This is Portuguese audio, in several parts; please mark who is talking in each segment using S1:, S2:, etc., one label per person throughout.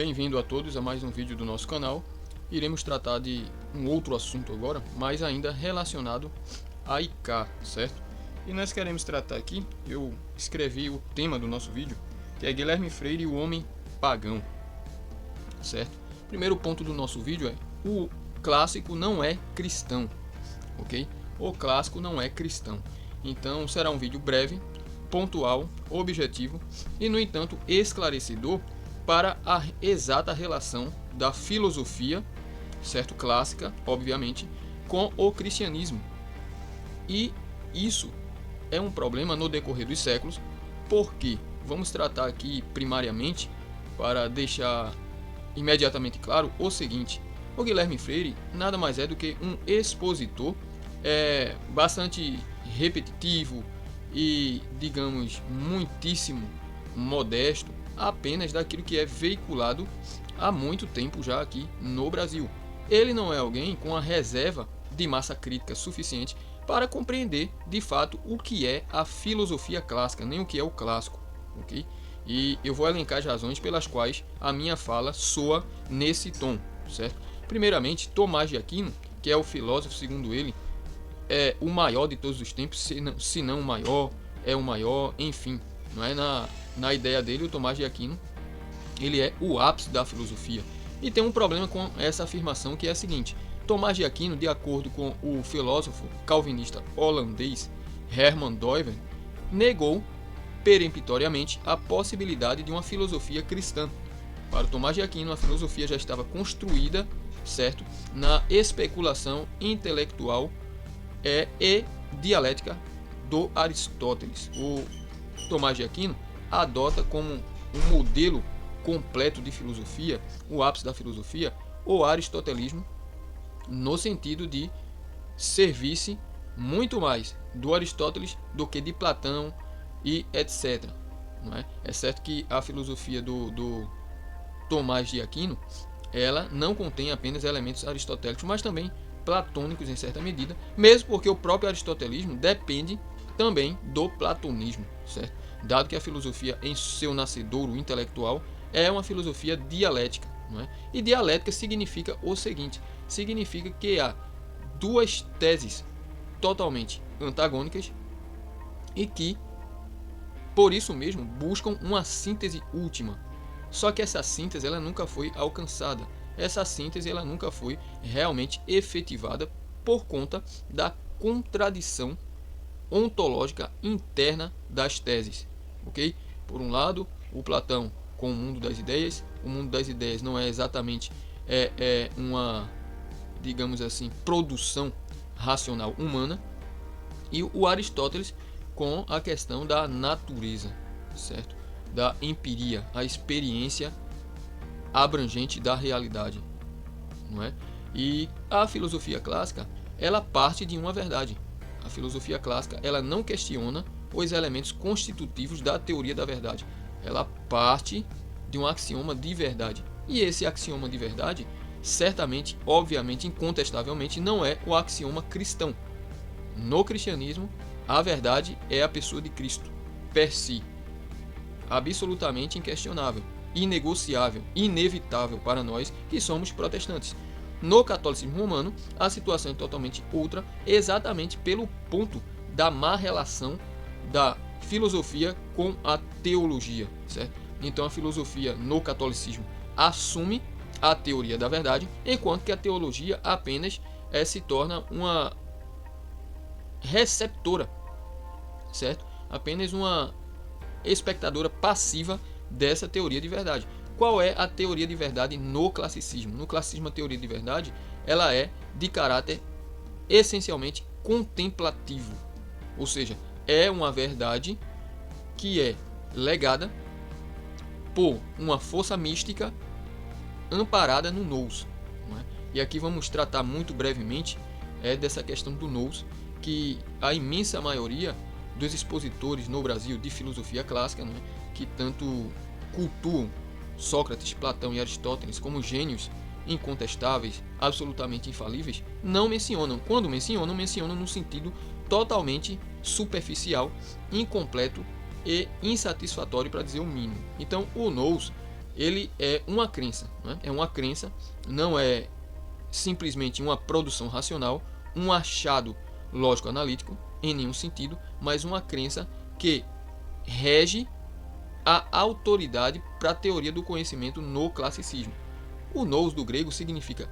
S1: Bem-vindo a todos a mais um vídeo do nosso canal. Iremos tratar de um outro assunto agora, mas ainda relacionado a IK, certo? E nós queremos tratar aqui, eu escrevi o tema do nosso vídeo, que é Guilherme Freire e o Homem Pagão, certo? Primeiro ponto do nosso vídeo é: o clássico não é cristão, ok? O clássico não é cristão. Então será um vídeo breve, pontual, objetivo e, no entanto, esclarecedor para a exata relação da filosofia, certo, clássica, obviamente, com o cristianismo. E isso é um problema no decorrer dos séculos, porque vamos tratar aqui primariamente para deixar imediatamente claro o seguinte: o Guilherme Freire nada mais é do que um expositor bastante repetitivo e, digamos, muitíssimo modesto apenas daquilo que é veiculado há muito tempo já aqui no Brasil. Ele não é alguém com a reserva de massa crítica suficiente para compreender de fato o que é a filosofia clássica, nem o que é o clássico, ok? E eu vou elencar as razões pelas quais a minha fala soa nesse tom, certo? Primeiramente, Tomás de Aquino, que é o filósofo, segundo ele, é o maior de todos os tempos, se não o maior, é o maior, enfim, não é? Na ideia dele, o Tomás de Aquino, ele é o ápice da filosofia. E tem um problema com essa afirmação, que é a seguinte: Tomás de Aquino, de acordo com o filósofo calvinista holandês Herman Doiver, negou peremptoriamente a possibilidade de uma filosofia cristã. Para Tomás de Aquino, a filosofia já estava construída, certo, na especulação intelectual e dialética do Aristóteles. O Tomás de Aquino adota como um modelo completo de filosofia, o ápice da filosofia, o aristotelismo, no sentido de servir-se muito mais do Aristóteles do que de Platão e etc. Não é? É certo que a filosofia do Tomás de Aquino, ela não contém apenas elementos aristotélicos, mas também platônicos em certa medida, mesmo porque o próprio aristotelismo depende também do platonismo, certo? Dado que a filosofia em seu nascedouro intelectual é uma filosofia dialética, não é? E dialética significa o seguinte: significa que há duas teses totalmente antagônicas e que, por isso mesmo, buscam uma síntese última. Só que essa síntese ela nunca foi alcançada. Essa síntese ela nunca foi realmente efetivada por conta da contradição ontológica interna das teses, ok? Por um lado, o Platão com o mundo das ideias não é exatamente uma, digamos assim, produção racional humana, e o Aristóteles com a questão da natureza, certo? Da empiria, a experiência abrangente da realidade, não é? E a filosofia clássica, ela parte de uma verdade. A filosofia clássica, ela não questiona os elementos constitutivos da teoria da verdade. Ela parte de um axioma de verdade. E esse axioma de verdade, certamente, obviamente, incontestavelmente, não é o axioma cristão. No cristianismo, a verdade é a pessoa de Cristo, per si, absolutamente inquestionável, inegociável, inevitável para nós que somos protestantes. No catolicismo romano, a situação é totalmente outra, exatamente pelo ponto da má relação da filosofia com a teologia, certo? Então a filosofia no catolicismo assume a teoria da verdade, enquanto que a teologia apenas se torna uma receptora, certo? Apenas uma espectadora passiva dessa teoria de verdade. Qual é a teoria de verdade no classicismo? No classicismo, a teoria de verdade ela é de caráter essencialmente contemplativo, ou seja, é uma verdade que é legada por uma força mística amparada no nous, não é? E aqui vamos tratar muito brevemente dessa questão do nous, que a imensa maioria dos expositores no Brasil de filosofia clássica, não é? Que tanto cultuam Sócrates, Platão e Aristóteles como gênios incontestáveis, absolutamente infalíveis, não mencionam. Quando mencionam, mencionam no sentido totalmente superficial, incompleto e insatisfatório, para dizer o mínimo. Então, o nous ele é uma crença, né? É uma crença, não é simplesmente uma produção racional, um achado lógico-analítico em nenhum sentido, mas uma crença que rege a autoridade para a teoria do conhecimento no classicismo. O nous do grego significa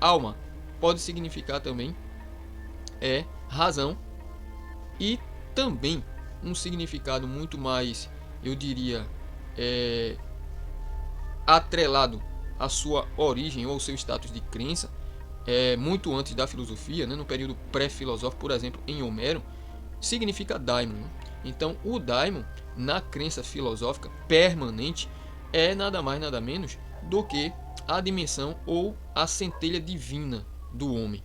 S1: alma, pode significar também razão, e também um significado muito mais, eu diria, atrelado à sua origem ou ao seu status de crença, muito antes da filosofia, né, no período pré-filosófico, por exemplo, em Homero, significa daimon. Né? Então, o daimon, na crença filosófica permanente, é nada mais nada menos do que a dimensão ou a centelha divina do homem.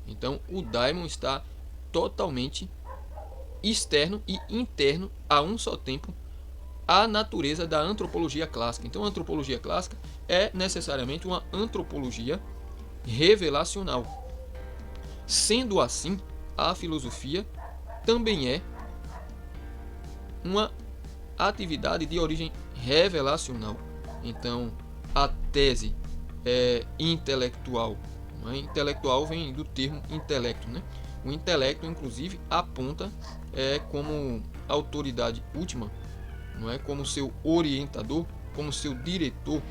S1: Então, o daimon está totalmente externo e interno a um só tempo à natureza da antropologia clássica. Então, a antropologia clássica é necessariamente uma antropologia revelacional. Sendo assim, a filosofia também é uma atividade de origem revelacional. Então, a tese intelectual, né? Intelectual vem do termo intelecto, né? O intelecto, inclusive, aponta como autoridade última, não é, como seu orientador, como seu diretor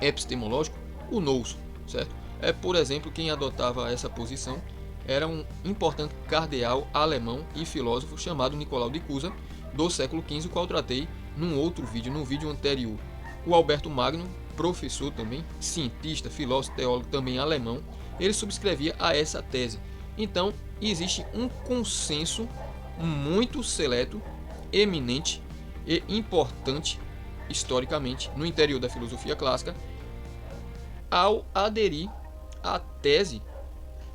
S1: epistemológico, o nous, certo? Por exemplo, quem adotava essa posição era um importante cardeal alemão e filósofo chamado Nicolau de Cusa, do século XV, o qual tratei num outro vídeo, num vídeo anterior. O Alberto Magno, professor também, cientista, filósofo, teólogo também alemão, ele subscrevia a essa tese. Então, existe um consenso muito seleto, eminente e importante historicamente no interior da filosofia clássica ao aderir à tese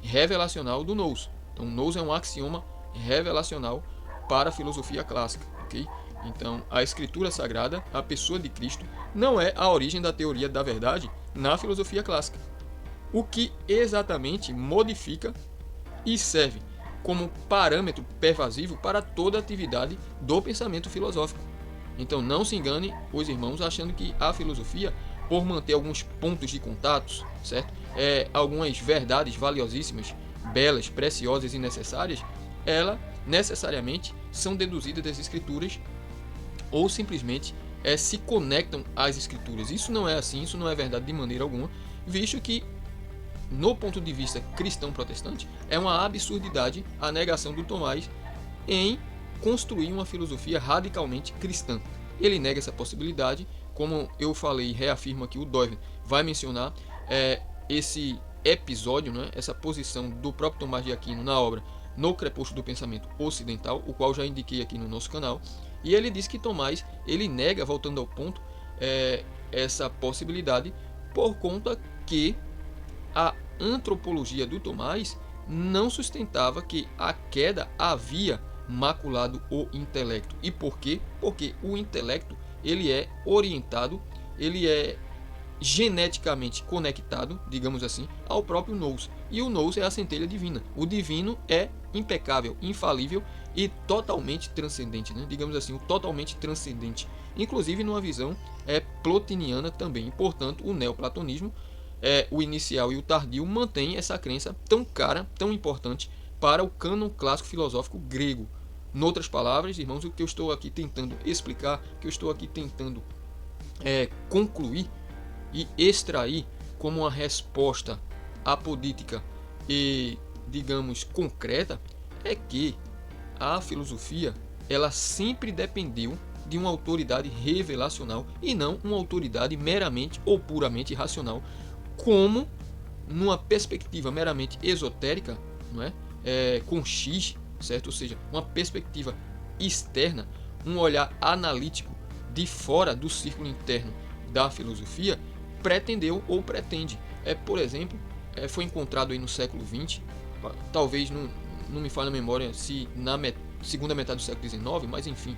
S1: revelacional do nous. Então, nous é um axioma revelacional para a filosofia clássica, ok? Então, a escritura sagrada, a pessoa de Cristo, não é a origem da teoria da verdade na filosofia clássica. O que exatamente modifica e serve como parâmetro pervasivo para toda a atividade do pensamento filosófico. Então, não se engane os irmãos achando que a filosofia, por manter alguns pontos de contatos, certo? Algumas verdades valiosíssimas, belas, preciosas e necessárias, ela necessariamente são deduzidas das escrituras ou simplesmente se conectam às escrituras. Isso não é assim, isso não é verdade de maneira alguma, visto que no ponto de vista cristão protestante é uma absurdidade a negação do Tomás em construir uma filosofia radicalmente cristã. Ele nega essa possibilidade, como eu falei e reafirmo aqui, o Deuven vai mencionar esse episódio, né, essa posição do próprio Tomás de Aquino na obra No Crepúsculo do Pensamento Ocidental, o qual já indiquei aqui no nosso canal, e ele diz que Tomás, ele nega, voltando ao ponto, essa possibilidade por conta que a antropologia do Tomás não sustentava que a queda havia maculado o intelecto. E por quê? Porque o intelecto ele é orientado, ele é geneticamente conectado, digamos assim, ao próprio nous. E o nous é a centelha divina. O divino é impecável, infalível e totalmente transcendente, né? Digamos assim, o totalmente transcendente. Inclusive numa visão plotiniana também. E, portanto, o neoplatonismo, o inicial e o tardio, mantém essa crença tão cara, tão importante para o cânon clássico filosófico grego. Noutras palavras, irmãos, o que eu estou aqui tentando explicar, o que eu estou aqui tentando concluir e extrair como uma resposta apodítica e, digamos, concreta, é que a filosofia ela sempre dependeu de uma autoridade revelacional e não uma autoridade meramente ou puramente racional, como numa perspectiva meramente esotérica, não é? Com X, certo? Ou seja, uma perspectiva externa, um olhar analítico de fora do círculo interno da filosofia, pretendeu ou pretende. Por exemplo, foi encontrado aí no século XX, talvez não me falha a memória se na segunda metade do século XIX, mas enfim,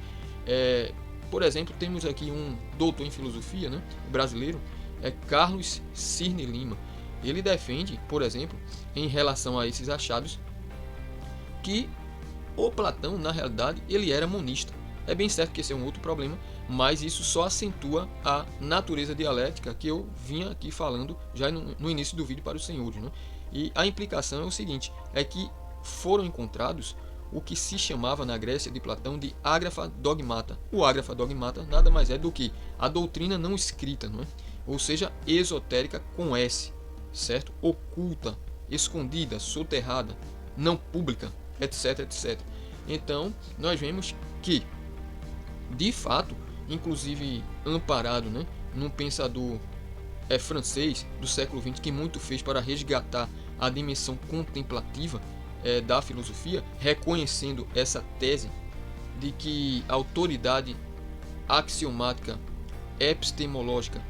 S1: por exemplo, temos aqui um doutor em filosofia, né, brasileiro, Carlos Cirne Lima. Ele defende, por exemplo, em relação a esses achados, que o Platão, na realidade, ele era monista. É bem certo que esse é um outro problema, mas isso só acentua a natureza dialética que eu vinha aqui falando já no início do vídeo para os senhores, né? E a implicação é o seguinte, é que foram encontrados o que se chamava na Grécia de Platão de ágrafa dogmata. O ágrafa dogmata nada mais é do que a doutrina não escrita, não é? Ou seja, esotérica com S, certo? Oculta, escondida, soterrada, não pública, etc, etc. Então, nós vemos que, de fato, inclusive amparado, né, num pensador francês do século XX que muito fez para resgatar a dimensão contemplativa da filosofia, reconhecendo essa tese de que a autoridade axiomática epistemológica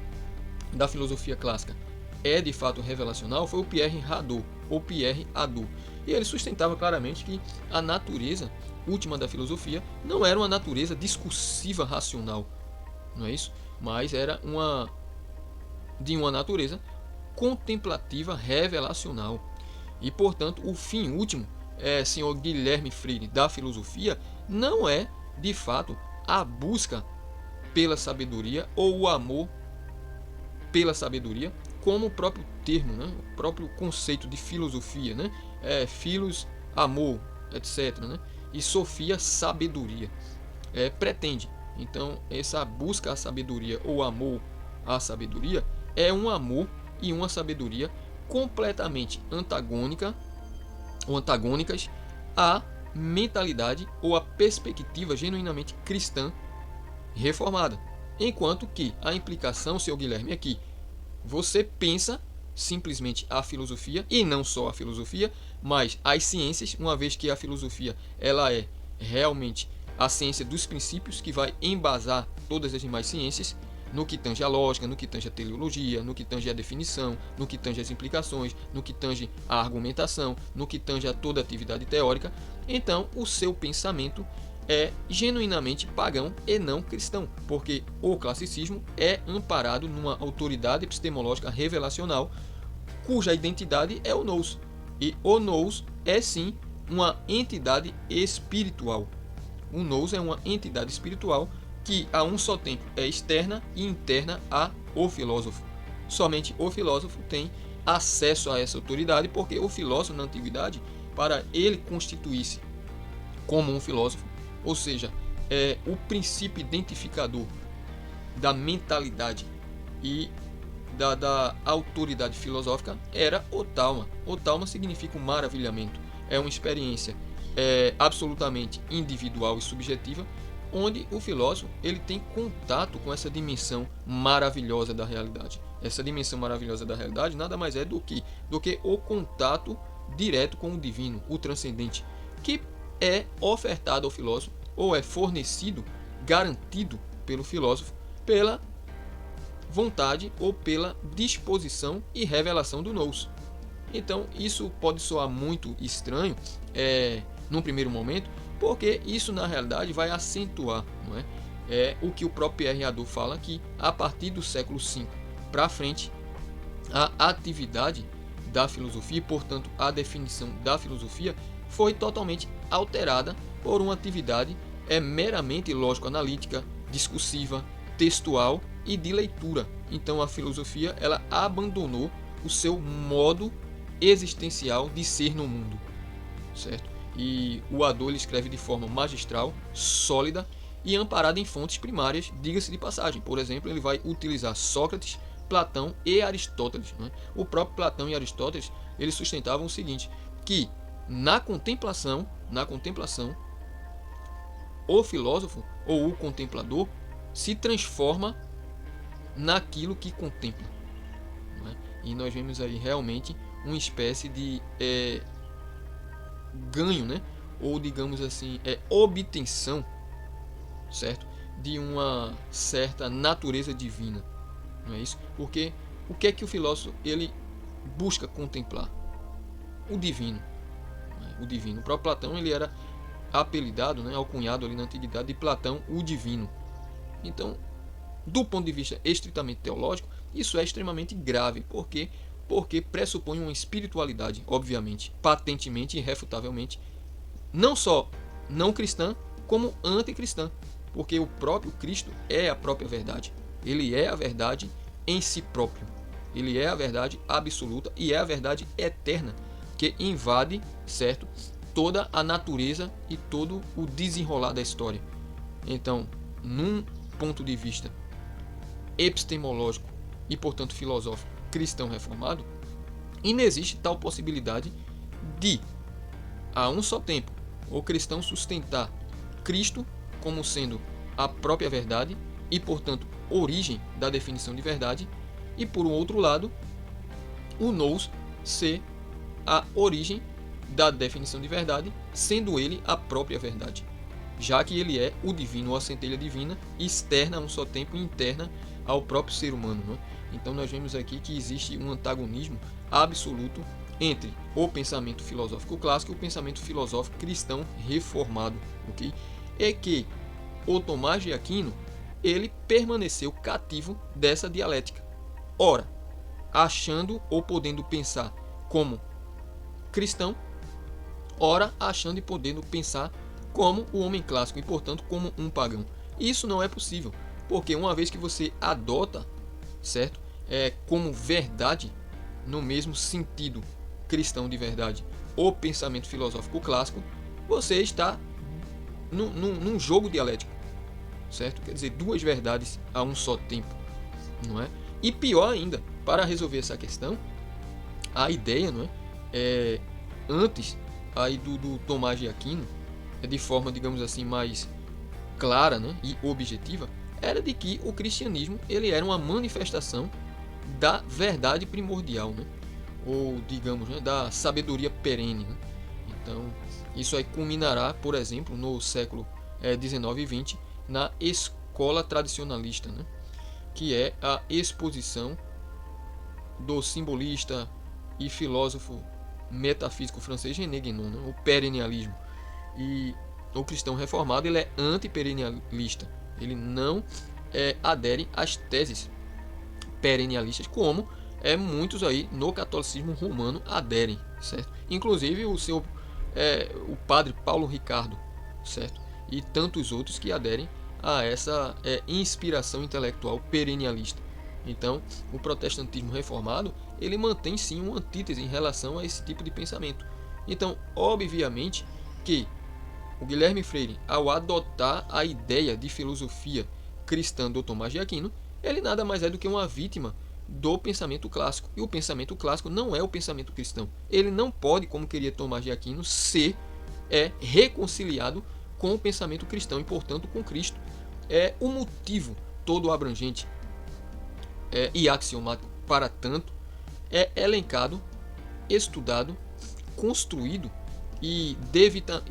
S1: da filosofia clássica é de fato revelacional, foi o Pierre Hadot, ou Pierre Hadot. E ele sustentava claramente que a natureza última da filosofia não era uma natureza discursiva racional, não é isso? Mas era de uma natureza contemplativa revelacional. E, portanto, o fim último, senhor Guilherme Freire, da filosofia, não é, de fato, a busca pela sabedoria ou o amor pela sabedoria, como o próprio termo, né? O próprio conceito de filosofia, né? Philos, amor, etc, né? E sofia, sabedoria. Pretende. Então, essa busca à sabedoria ou amor à sabedoria é um amor e uma sabedoria completamente antagônicas à mentalidade ou à perspectiva genuinamente cristã reformada. Enquanto que a implicação, seu Guilherme, é que você pensa simplesmente a filosofia, e não só a filosofia, mas as ciências, uma vez que a filosofia ela é realmente a ciência dos princípios que vai embasar todas as demais ciências, no que tange a lógica, no que tange a teleologia, no que tange a definição, no que tange as implicações, no que tange a argumentação, no que tange a toda a atividade teórica. Então, o seu pensamento é genuinamente pagão e não cristão, porque o classicismo é amparado numa autoridade epistemológica revelacional, cuja identidade é o nous. E o nous é sim uma entidade espiritual. O nous é uma entidade espiritual que a um só tempo é externa e interna ao filósofo. Somente o filósofo tem acesso a essa autoridade, porque o filósofo na antiguidade, para ele constituir-se como um filósofo, ou seja, o princípio identificador da mentalidade e da autoridade filosófica era o Talma. O Talma significa um maravilhamento, é uma experiência absolutamente individual e subjetiva, onde o filósofo ele tem contato com essa dimensão maravilhosa da realidade. Essa dimensão maravilhosa da realidade nada mais é do que o contato direto com o divino, o transcendente, que é ofertado ao filósofo, ou é fornecido, garantido pelo filósofo, pela vontade ou pela disposição e revelação do nous. Então, isso pode soar muito estranho num primeiro momento, porque isso na realidade vai acentuar, não é? O que o próprio Pierre Hadot fala, que a partir do século V para frente, a atividade da filosofia, e portanto a definição da filosofia, foi totalmente alterada por uma atividade meramente lógico-analítica, discursiva, textual e de leitura. Então a filosofia ela abandonou o seu modo existencial de ser no mundo, certo? E o Hadot ele escreve de forma magistral, sólida e amparada em fontes primárias, diga-se de passagem. Por exemplo, ele vai utilizar Sócrates, Platão e Aristóteles, né? O próprio Platão e Aristóteles eles sustentavam o seguinte, que na contemplação, o filósofo ou o contemplador se transforma naquilo que contempla, não é? E nós vemos aí realmente uma espécie de ganho, né? Ou digamos assim, obtenção, certo? De uma certa natureza divina, não é isso? Porque o que é que o filósofo ele busca contemplar? O divino, né? O divino. O próprio Platão ele era apelidado, né, alcunhado ali na antiguidade de Platão o divino. Então, do ponto de vista estritamente teológico, isso é extremamente grave, porque pressupõe uma espiritualidade, obviamente, patentemente e irrefutavelmente, não só não cristã, como anticristã. porque o próprio Cristo é a própria verdade. Ele é a verdade em si próprio. Ele é a verdade absoluta e é a verdade eterna que invade, certo, toda a natureza e todo o desenrolar da história. Então, num ponto de vista epistemológico e, portanto, filosófico cristão reformado, inexiste tal possibilidade de, a um só tempo, o cristão sustentar Cristo como sendo a própria verdade e, portanto, origem da definição de verdade, e, por um outro lado, o nous ser a origem da definição de verdade, sendo ele a própria verdade, já que ele é o divino ou a centelha divina, externa a um só tempo e interna ao próprio ser humano, né? Então nós vemos aqui que existe um antagonismo absoluto entre o pensamento filosófico clássico e o pensamento filosófico cristão reformado, ok? É que o Tomás de Aquino, ele permaneceu cativo dessa dialética, ora achando ou podendo pensar como cristão, ora achando e podendo pensar como o homem clássico e, portanto, como um pagão. Isso não é possível, porque uma vez que você adota, certo, como verdade, no mesmo sentido cristão de verdade, o pensamento filosófico clássico, você está num jogo dialético, certo? Quer dizer, duas verdades a um só tempo, não é? E pior ainda, para resolver essa questão, a ideia, não é, antes aí do Tomás de Aquino, de forma, digamos assim, mais clara, né, e objetiva, era de que o cristianismo ele era uma manifestação da verdade primordial, né, ou digamos, né, da sabedoria perene, né? Então isso aí culminará, por exemplo, no século 19 e 20 na escola tradicionalista, né, que é a exposição do simbolista e filósofo metafísico francês René Guénon, né, o perennialismo. E o cristão reformado ele é antiperennialista, ele não adere às teses perennialistas, como muitos aí no catolicismo romano aderem, certo? Inclusive o padre Paulo Ricardo, certo? E tantos outros que aderem a essa inspiração intelectual perennialista. Então, o protestantismo reformado ele mantém sim uma antítese em relação a esse tipo de pensamento. Então, obviamente que o Guilherme Freire, ao adotar a ideia de filosofia cristã do Tomás de Aquino, ele nada mais é do que uma vítima do pensamento clássico. E o pensamento clássico não é o pensamento cristão. Ele não pode, como queria Tomás de Aquino, ser reconciliado com o pensamento cristão e, portanto, com Cristo. É o motivo todo abrangente e axiomático, para tanto, é elencado, estudado, construído e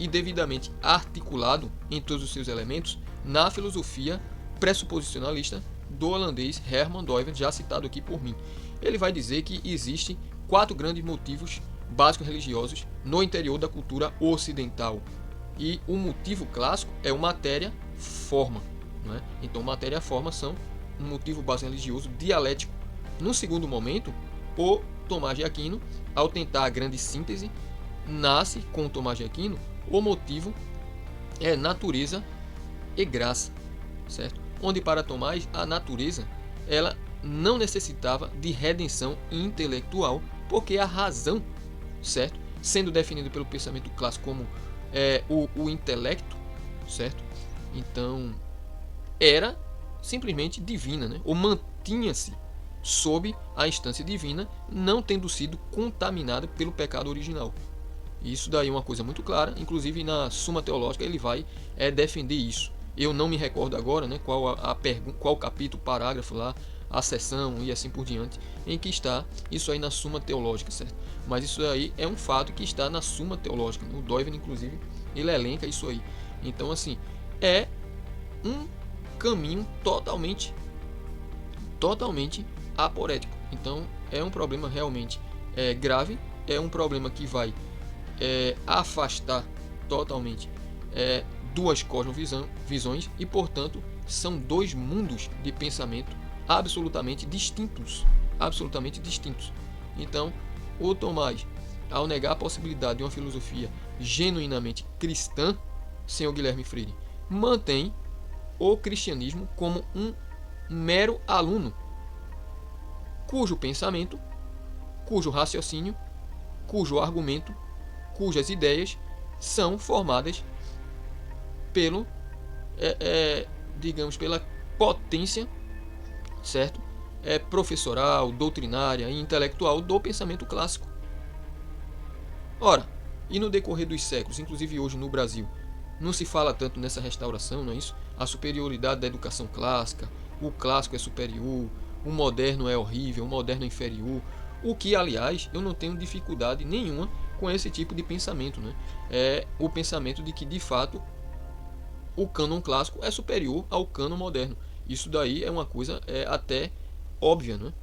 S1: devidamente articulado em todos os seus elementos na filosofia pressuposicionalista do holandês Herman Doiver, já citado aqui por mim. Ele vai dizer que existem 4 grandes motivos básicos religiosos no interior da cultura ocidental. E o motivo clássico é o matéria-forma. Né? Então, matéria-forma são um motivo básico religioso dialético. No segundo momento, o Tomás de Aquino, ao tentar a grande síntese, nasce com o Tomás de Aquino o motivo natureza e graça, certo? Onde para Tomás a natureza ela não necessitava de redenção intelectual, porque a razão, certo, sendo definida pelo pensamento clássico como o intelecto, certo? Então era simplesmente divina, né? Ou mantinha-se sob a instância divina, não tendo sido contaminada pelo pecado original. Isso daí é uma coisa muito clara, inclusive na Suma Teológica ele vai defender isso. Eu não me recordo agora, né, qual capítulo, parágrafo lá, a seção e assim por diante, em que está isso aí na Suma Teológica, certo? Mas isso aí é um fato que está na Suma Teológica. O Doiver, inclusive, ele elenca isso aí. Então, assim, é um caminho totalmente aporético. Então, é um problema realmente grave, é um problema que vai afastar totalmente duas cosmovisões e, portanto, são dois mundos de pensamento absolutamente distintos. Então, o Tomás, ao negar a possibilidade de uma filosofia genuinamente cristã, sem o Guilherme Freire, mantém o cristianismo como um mero aluno, cujo pensamento, cujo raciocínio, cujo argumento, cujas ideias são formadas pelo, digamos, pela potência, certo? Professoral, doutrinária e intelectual do pensamento clássico. Ora, e no decorrer dos séculos, inclusive hoje no Brasil, não se fala tanto nessa restauração, não é isso? A superioridade da educação clássica, o clássico é superior, o moderno é horrível, o moderno é inferior, o que, aliás, eu não tenho dificuldade nenhuma com esse tipo de pensamento, né? É o pensamento de que, de fato, o cânon clássico é superior ao cânon moderno. Isso daí é uma coisa até óbvia, né?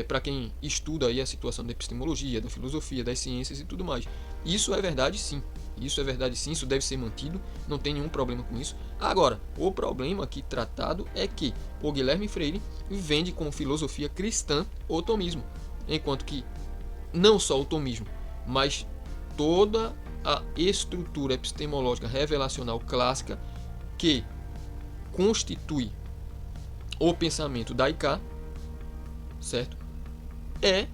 S1: Para quem estuda aí a situação da epistemologia, da filosofia, das ciências e tudo mais. Isso é verdade sim. Isso é verdade sim, isso deve ser mantido, não tem nenhum problema com isso. Agora, o problema aqui tratado é que o Guilherme Freire vende como filosofia cristã o tomismo, enquanto que não só o tomismo, mas toda a estrutura epistemológica revelacional clássica que constitui o pensamento da IK, certo? É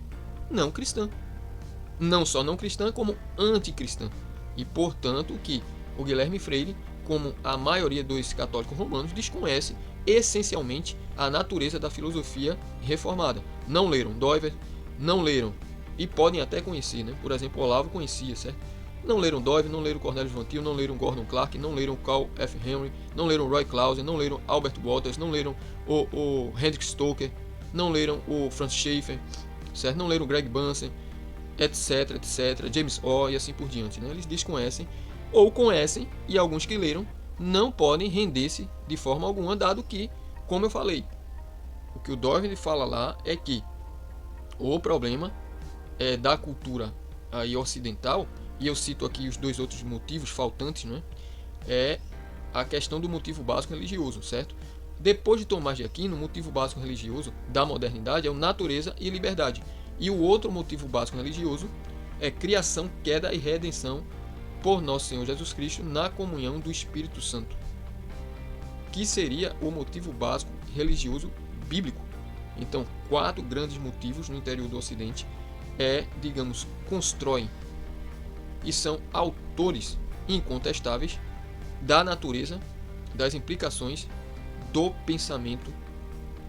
S1: não cristã. Não só não cristã, como anticristã. E, portanto, que o Guilherme Freire, como a maioria dos católicos romanos, desconhece essencialmente a natureza da filosofia reformada. Não leram Doivert, não leram, e podem até conhecer, né? Por exemplo, Olavo conhecia, certo? Não leram Doivert, não leram Cornelius Van Til, não leram Gordon Clark, não leram Carl F. Henry, não leram Roy Clausen, não leram Albert Waters, não leram o Hendrik Stoker, não leram o Franz Schaeffer, certo? Não leram Greg Bunsen, etc, etc, James O e assim por diante, né? Eles desconhecem ou conhecem, e alguns que leram não podem render-se de forma alguma, dado que, como eu falei, o que o Doivert fala lá é que o problema é da cultura aí ocidental, e eu cito aqui os dois outros motivos faltantes, né? É a questão do motivo básico religioso, certo? Depois de Tomás de Aquino, o motivo básico religioso da modernidade é o natureza e liberdade. E o outro motivo básico religioso é criação, queda e redenção por nosso Senhor Jesus Cristo na comunhão do Espírito Santo, que seria o motivo básico religioso bíblico. Então, 4 grandes motivos no interior do Ocidente digamos, constroem e são autores incontestáveis da natureza, das implicações do pensamento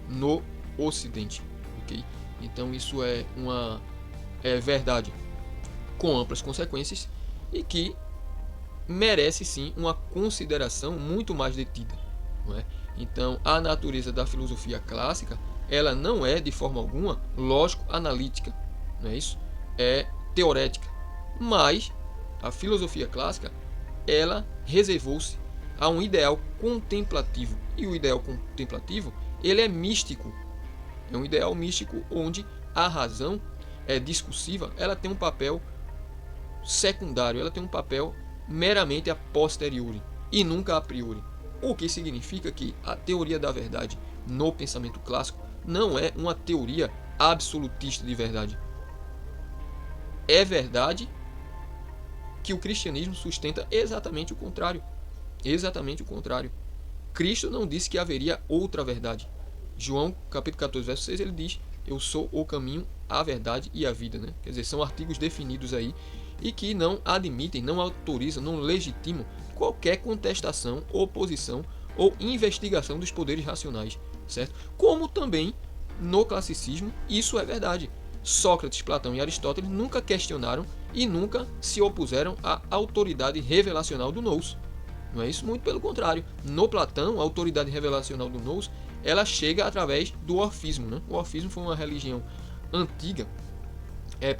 S1: no Ocidente, ok? Então isso é uma verdade com amplas consequências e que merece sim uma consideração muito mais detida, não é? Então a natureza da filosofia clássica, ela não é de forma alguma lógico-analítica, não é isso? É teorética, mas a filosofia clássica, ela reservou-se a um ideal contemplativo, e o ideal contemplativo, ele é místico. É um ideal místico onde a razão discursiva, ela tem um papel secundário, ela tem um papel meramente a posteriori e nunca a priori. O que significa que a teoria da verdade no pensamento clássico não é uma teoria absolutista de verdade. É verdade que o cristianismo sustenta exatamente o contrário. Exatamente o contrário. Cristo não disse que haveria outra verdade. João, capítulo 14, verso 6, ele diz: eu sou o caminho, a verdade e a vida, né? Quer dizer, são artigos definidos aí e que não admitem, não autorizam, não legitimam qualquer contestação, oposição ou investigação dos poderes racionais, certo? Como também no classicismo isso é verdade. Sócrates, Platão e Aristóteles nunca questionaram e nunca se opuseram à autoridade revelacional do nous. Não é isso? Muito pelo contrário. No Platão, a autoridade revelacional do nous, ela chega através do orfismo, né? O orfismo foi uma religião antiga,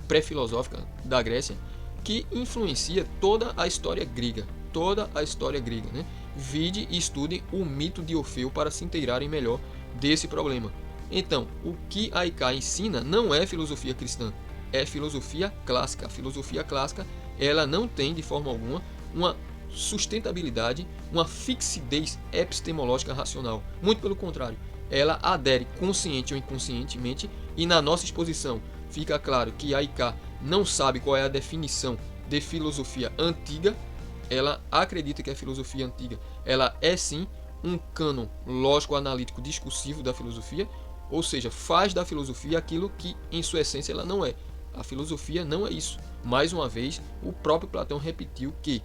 S1: pré-filosófica da Grécia, que influencia toda a história grega. Toda a história grega, né? Vide e estude o mito de Orfeu para se inteirarem melhor desse problema. Então, o que a IK ensina não é filosofia cristã, é filosofia clássica. A filosofia clássica, ela não tem de forma alguma uma sustentabilidade, uma fixidez epistemológica racional. Muito pelo contrário, ela adere consciente ou inconscientemente, e na nossa exposição fica claro que a IK não sabe qual é a definição de filosofia antiga. Ela acredita que a filosofia antiga, ela é sim um cânon lógico-analítico discursivo da filosofia, ou seja, faz da filosofia aquilo que em sua essência ela não é. A filosofia não é isso. Mais uma vez, o próprio Platão repetiu que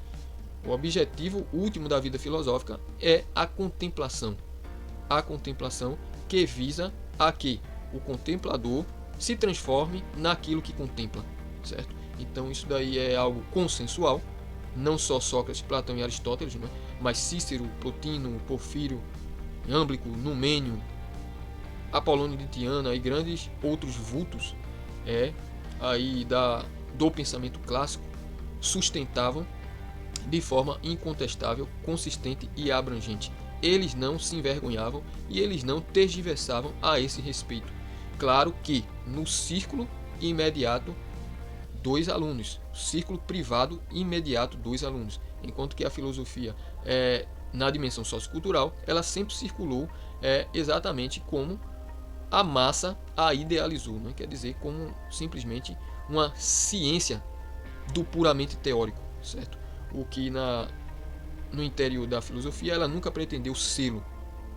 S1: o objetivo último da vida filosófica é a contemplação. A contemplação que visa a que o contemplador se transforme naquilo que contempla, certo? Então isso daí é algo consensual, não só Sócrates, Platão e Aristóteles, né? Mas Cícero, Plotino, Porfírio, Âmblico, Numênio, Apolônio de Tiana e grandes outros vultos aí do pensamento clássico sustentavam de forma incontestável, consistente e abrangente. Eles não se envergonhavam e eles não tergiversavam a esse respeito. Claro que no círculo imediato, 2 alunos, círculo privado imediato, 2 alunos, enquanto que a filosofia na dimensão sociocultural, ela sempre circulou exatamente como a massa a idealizou, né? Quer dizer, como simplesmente uma ciência do puramente teórico, certo? O que no interior da filosofia ela nunca pretendeu sê-lo,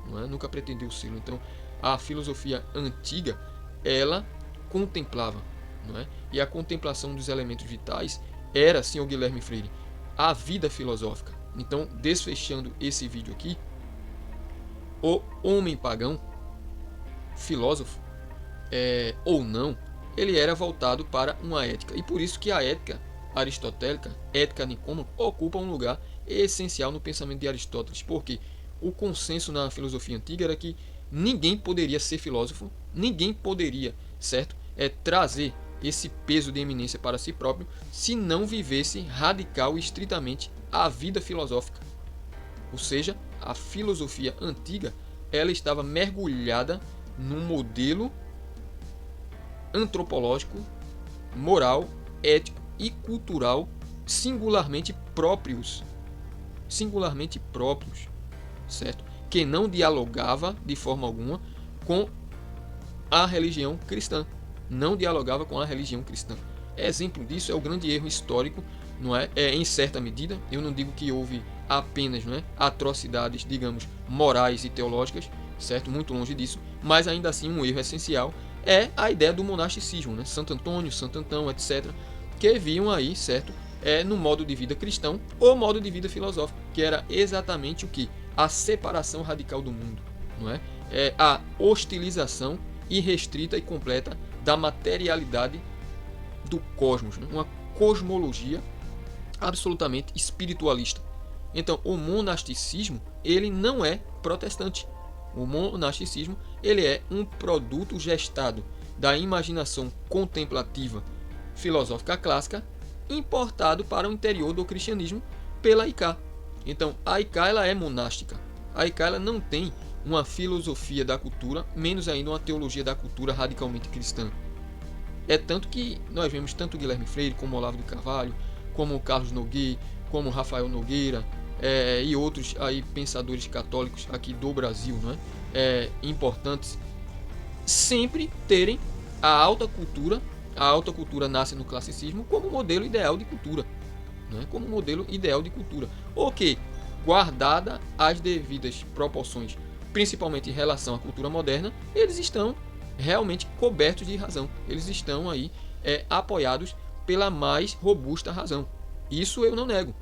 S1: não é? Nunca pretendeu sê-lo. Então, a filosofia antiga ela contemplava, não é? E a contemplação dos elementos vitais era, senhor Guilherme Freire, a vida filosófica. Então, desfechando esse vídeo aqui, o homem pagão, filósofo ou não, ele era voltado para uma ética. E por isso que a ética aristotélica, ética nicômaco, ocupa um lugar essencial no pensamento de Aristóteles, porque o consenso na filosofia antiga era que ninguém poderia ser filósofo, ninguém poderia, certo, trazer esse peso de eminência para si próprio se não vivesse radical e estritamente a vida filosófica. Ou seja, a filosofia antiga ela estava mergulhada num modelo antropológico, moral, ético e cultural singularmente próprios, certo? Que não dialogava de forma alguma com a religião cristã, não dialogava com a religião cristã. Exemplo disso é o grande erro histórico, não é? Em certa medida, eu não digo que houve apenas, não é, atrocidades, digamos, morais e teológicas, certo? Muito longe disso, mas ainda assim um erro essencial é a ideia do monasticismo, né? Santo Antônio, Santo Antão, etc., que viam aí, certo, no modo de vida cristão ou modo de vida filosófico, que era exatamente o que? A separação radical do mundo, não é? A hostilização irrestrita e completa da materialidade do cosmos, né? Uma cosmologia absolutamente espiritualista. Então, o monasticismo, ele não é protestante. O monasticismo, ele é um produto gestado da imaginação contemplativa filosófica clássica, importado para o interior do cristianismo pela IK. Então, a IK ela é monástica. A IK ela não tem uma filosofia da cultura, menos ainda uma teologia da cultura radicalmente cristã. É tanto que nós vemos tanto Guilherme Freire, como Olavo de Carvalho, como Carlos Nogueira, como Rafael Nogueira, e outros aí pensadores católicos aqui do Brasil, não é? Importantes, sempre terem a alta cultura. A alta cultura nasce no classicismo como modelo ideal de cultura, não é? Como modelo ideal de cultura, o que, guardada as devidas proporções, principalmente em relação à cultura moderna, eles estão realmente cobertos de razão. Eles estão aí apoiados pela mais robusta razão. Isso eu não nego.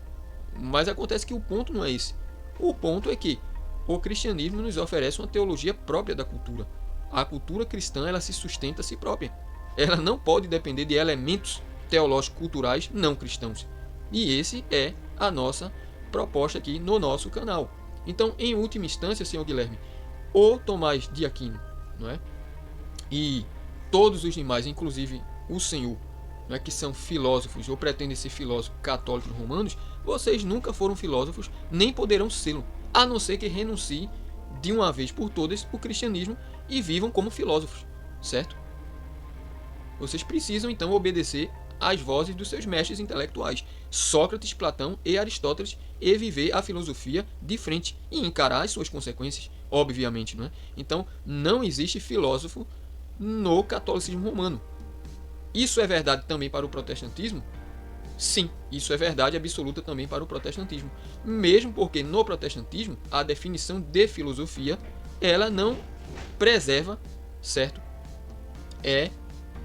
S1: Mas acontece que o ponto não é esse. O ponto é que o cristianismo nos oferece uma teologia própria da cultura. A cultura cristã ela se sustenta a si própria. Ela não pode depender de elementos teológicos culturais não cristãos. E esse é a nossa proposta aqui no nosso canal. Então, em última instância, senhor Guilherme, o Tomás de Aquino, não é? E todos os demais, inclusive o senhor, não é, que são filósofos ou pretendem ser filósofos católicos romanos, vocês nunca foram filósofos, nem poderão sê-lo, a não ser que renunciem de uma vez por todas o cristianismo e vivam como filósofos, certo? Vocês precisam então obedecer às vozes dos seus mestres intelectuais, Sócrates, Platão e Aristóteles, e viver a filosofia de frente e encarar as suas consequências, obviamente, não é? Então, não existe filósofo no catolicismo romano. Isso é verdade também para o protestantismo? Sim, isso é verdade absoluta também para o protestantismo. Mesmo porque no protestantismo a definição de filosofia ela não preserva, certo?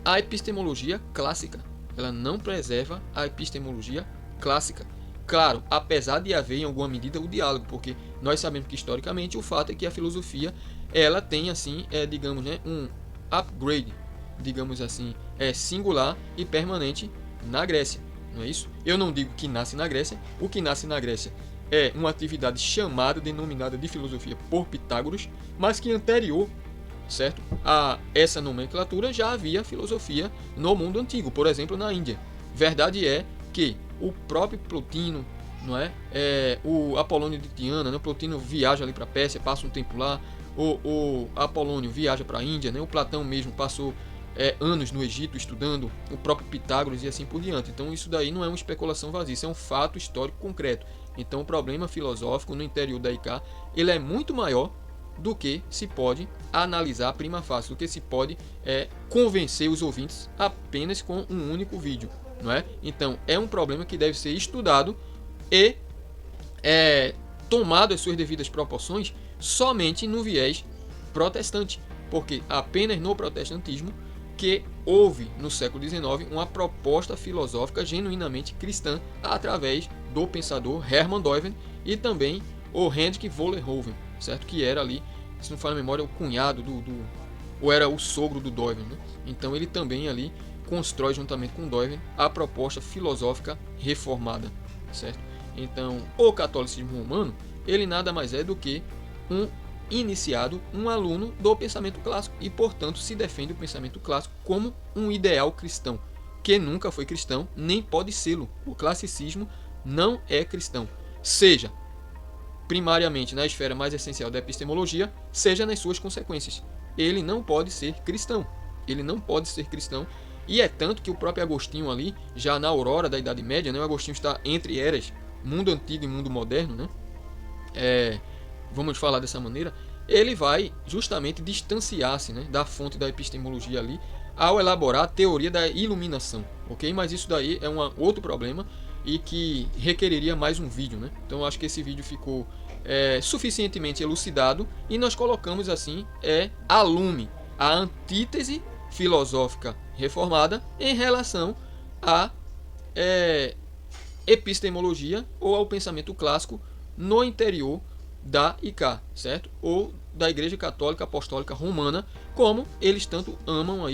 S1: A epistemologia clássica. Ela não preserva a epistemologia clássica. Claro, apesar de haver em alguma medida o diálogo, porque nós sabemos que historicamente o fato é que a filosofia ela tem assim, digamos, né, um upgrade, digamos assim, singular e permanente na Grécia, não é isso? Eu não digo que nasce na Grécia, o que nasce na Grécia é uma atividade chamada, denominada de filosofia por Pitágoras, mas que anterior, certo, a essa nomenclatura já havia filosofia no mundo antigo, por exemplo, na Índia. Verdade é que o próprio Plotino, não é? O Apolônio de Tiana, né? O Plotino viaja ali para a Pérsia, passa um tempo lá, o Apolônio viaja para a Índia, né? O Platão mesmo passou anos no Egito estudando, o próprio Pitágoras e assim por diante. Então isso daí não é uma especulação vazia, isso é um fato histórico concreto. Então o problema filosófico no interior da IK ele é muito maior do que se pode analisar prima facie, do que se pode convencer os ouvintes apenas com um único vídeo, não é? Então é um problema que deve ser estudado e tomado as suas devidas proporções somente no viés protestante, porque apenas no protestantismo que houve no século XIX uma proposta filosófica genuinamente cristã através do pensador Hermann Duyving e também o Hendrik Vollenhoven, certo? Que era ali, se não falha a memória, o cunhado ou era o sogro do Duyving, né? Então ele também ali constrói juntamente com Duyving a proposta filosófica reformada, certo? Então o catolicismo romano ele nada mais é do que um iniciado, um aluno do pensamento clássico e portanto se defende o pensamento clássico como um ideal cristão, que nunca foi cristão nem pode sê-lo. O classicismo não é cristão, seja primariamente na esfera mais essencial da epistemologia, seja nas suas consequências. Ele não pode ser cristão. Ele não pode ser cristão. E é tanto que o próprio Agostinho ali, já na aurora da Idade Média, né, o Agostinho está entre eras, mundo antigo e mundo moderno, né? Vamos falar dessa maneira, ele vai justamente distanciar-se, né, da fonte da epistemologia ali, ao elaborar a teoria da iluminação, ok? Mas isso daí é outro problema e que requeriria mais um vídeo, né? Então eu acho que esse vídeo ficou suficientemente elucidado e nós colocamos assim a lume, a antítese filosófica reformada em relação à epistemologia ou ao pensamento clássico no interior da IK, certo? Ou da Igreja Católica Apostólica Romana, como eles tanto amam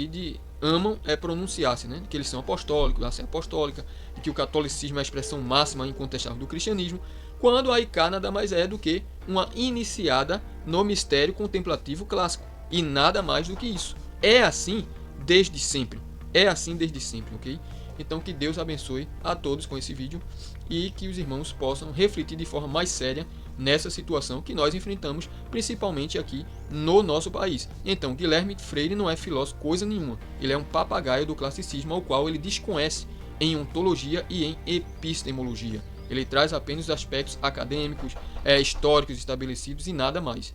S1: pronunciar-se, né? Que eles são apostólicos, a ser apostólica, e que o catolicismo é a expressão máxima e incontestável do cristianismo, quando a IK nada mais é do que uma iniciada no mistério contemplativo clássico, e nada mais do que isso. É assim desde sempre. É assim desde sempre, ok? Então que Deus abençoe a todos com esse vídeo e que os irmãos possam refletir de forma mais séria nessa situação que nós enfrentamos, principalmente aqui no nosso país. Então, Guilherme Freire não é filósofo coisa nenhuma. Ele é um papagaio do classicismo ao qual ele desconhece em ontologia e em epistemologia. Ele traz apenas aspectos acadêmicos, históricos estabelecidos e nada mais.